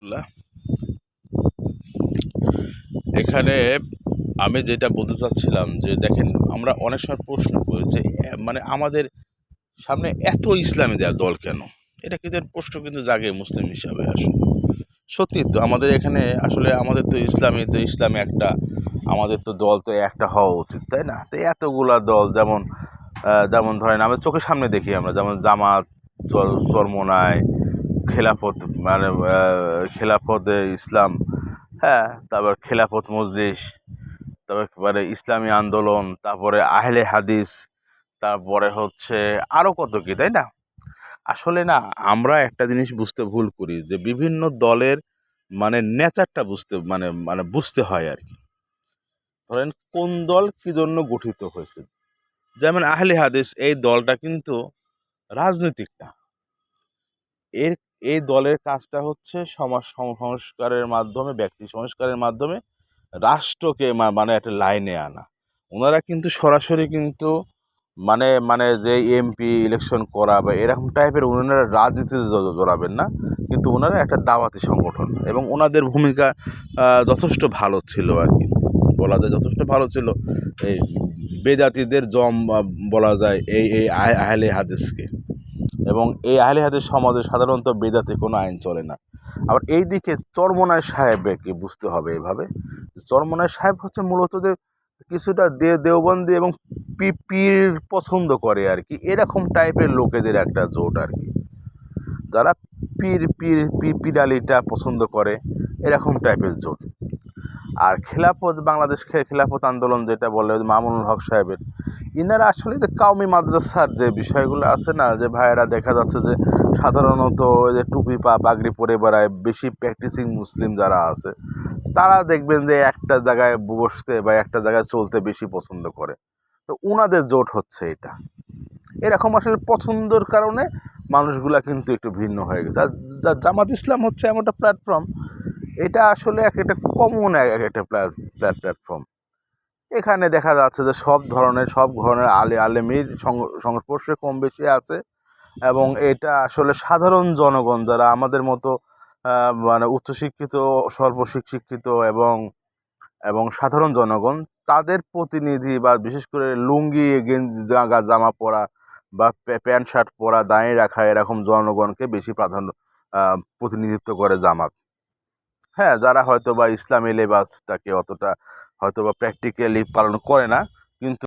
লা এখানে আমি যেটা বলতে চাচ্ছিলাম যে দেখেন আমরা অনেক সময় প্রশ্ন করি যে মানে আমাদের সামনে এত ইসলামী দল কেন? এটা কিন্তু এর প্রশ্ন কিন্তু জাগে মুসলিম হিসাবে আসলে। সত্যি তো আমাদের এখানে আসলে আমাদের তো ইসলামী একটা আমাদের তো দল তো একটা হওয়া উচিত, তাই না? তো এতগুলা দল যেমন ধরেন আমাদের চোখের সামনে দেখি আমরা যেমন জামাত, চরমোনাই, খেলাফত মানে খেলাফতে ইসলাম, হ্যাঁ, তারপর খেলাফত মজলিস, তারপরে ইসলামী আন্দোলন, তারপরে আহলে হাদিস, তারপরে হচ্ছে আরও কত কি, তাই না? আসলে না আমরা একটা জিনিস বুঝতে ভুল করি যে বিভিন্ন দলের মানে নেচারটা বুঝতে মানে মানে বুঝতে হয় আর কি। ধরেন কোন দল কি জন্য গঠিত হয়েছে, যেমন আহলে হাদিস এই দলটা কিন্তু রাজনৈতিক না। এর এই দলের কাজটা হচ্ছে সমাজ সংস্কারের মাধ্যমে, ব্যক্তি সংস্কারের মাধ্যমে রাষ্ট্রকে মানে একটা লাইনে আনা। ওনারা কিন্তু সরাসরি কিন্তু মানে মানে যে এমপি ইলেকশন করা বা এরকম টাইপের ওনারা রাজনীতিতে জড়াবেন না, কিন্তু ওনারা একটা দাওয়াতি সংগঠন এবং ওনাদের ভূমিকা যথেষ্ট ভালো ছিল আর কি, বলা যায় যথেষ্ট ভালো ছিল। এই বেদাতিদের বলা যায় এই আহলে হাদিসকে, এবং এই আহলে হাদিস সমাজে সাধারণত বেদাতে কোনো আইন চলে না। আবার এই দিকে চরমোনাই সাহেবকে বুঝতে হবে এভাবে, চরমোনাই সাহেব হচ্ছে মূলত যে কিছুটা দেওবন্দি এবং পীর পছন্দ করে আর কি, এরকম টাইপের লোকেদের একটা জোট আর কি, যারা পিরালিটা পছন্দ করে, এরকম টাইপের জোট। আর খেলাফত বাংলাদেশ খেলাফত আন্দোলন যেটা বলে মামুনুল হক সাহেবের, ইনারা আসলে যে কাউমি মাদ্রাসার যে বিষয়গুলো আছে না, যে ভাইয়েরা দেখা যাচ্ছে যে সাধারণত যে টুপি পাগড়ি পরে বেড়ায় বেশি প্র্যাকটিসিং মুসলিম যারা আছে, তারা দেখবেন যে একটা জায়গায় বসতে বা একটা জায়গায় চলতে বেশি পছন্দ করে। তো উনাদের জোট হচ্ছে এটা, এরকম আসলে পছন্দর কারণে মানুষগুলা কিন্তু একটু ভিন্ন হয়ে গেছে। আর জামাত ইসলাম হচ্ছে এমন একটা প্ল্যাটফর্ম, এটা আসলে একটা কমন একটা প্ল্যাটফর্ম। এখানে দেখা যাচ্ছে যে সব ধরনের আলেমীর সংস্পর্শে কম বেশি আছে, এবং এটা আসলে সাধারণ জনগণ যারা আমাদের মতো মানে উচ্চশিক্ষিত, স্বল্প শিক্ষিত এবং এবং সাধারণ জনগণ, তাদের প্রতিনিধি বা বিশেষ করে লুঙ্গি গেঞ্জি জামা পরা বা প্যান্ট শার্ট পরা, দাঁড়িয়ে রাখা, এরকম জনগণকে বেশি প্রাধান্য প্রতিনিধিত্ব করে জামাত। হ্যাঁ, যারা হয়তো বা ইসলামী লেবাসটাকে অতটা হয়তো বা প্র্যাকটিক্যালি পালন করে না, কিন্তু